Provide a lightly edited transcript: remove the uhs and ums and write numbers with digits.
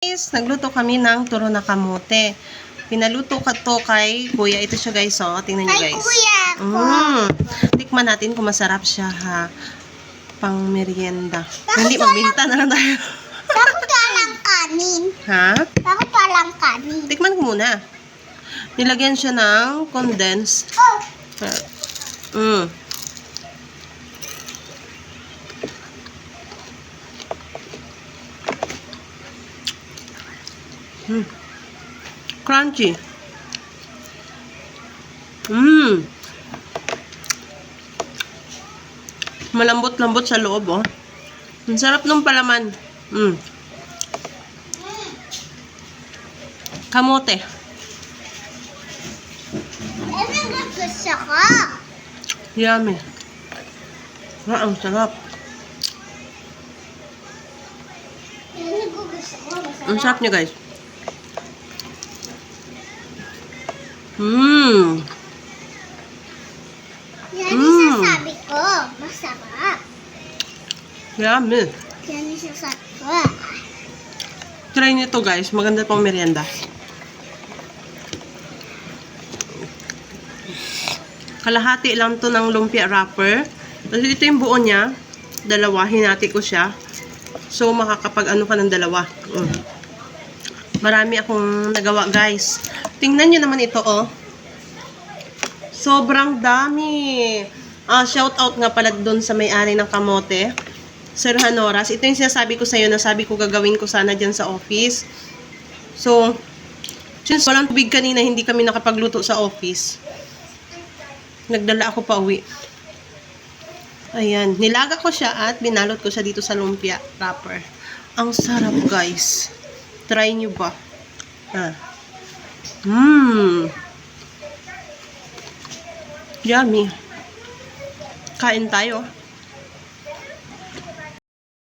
Guys, nagluto kami ng turo na kamote. Pinaluto ka to kay kuya. Ito siya guys, oh. Tingnan niyo guys. Kuya ko. Tikman natin kung masarap siya ha. Pang merienda. Hindi, magbinta na lang tayo. Bakit walang kanin? Ha? Bakit walang kanin? Tikman ko muna. Nilagyan siya ng condensed. Oh! Crunchy. Malambot-lambot sa loob, oh. Ang sarap ng palaman. Kamote. Gusto ko. Yummy. Ang sarap. Ang sarap niya, guys. Yan yung sasabi ko. Masarap. Yummy. Yan yung sasabi ko. Try nyo to, guys. Maganda pang merienda. Kalahati lang to ng lumpia wrapper. Kasi ito yung buo niya. Dalawa. Hinati ko siya. So, makakapag-ano ka ng dalawa. Marami akong nagawa, guys. Tingnan nyo naman ito, oh. Sobrang dami. Shout out nga pala doon sa may-ari ng kamote. Sir Hanoras. Ito yung sinasabi ko sa'yo na sabi ko gagawin ko sana dyan sa office. So, since walang tubig kanina, hindi kami nakapagluto sa office. Nagdala ako pa uwi. Ayan. Nilaga ko siya at binalot ko siya dito sa lumpia wrapper. Ang sarap, guys. Try nyo ba? Yummy. Kain tayo.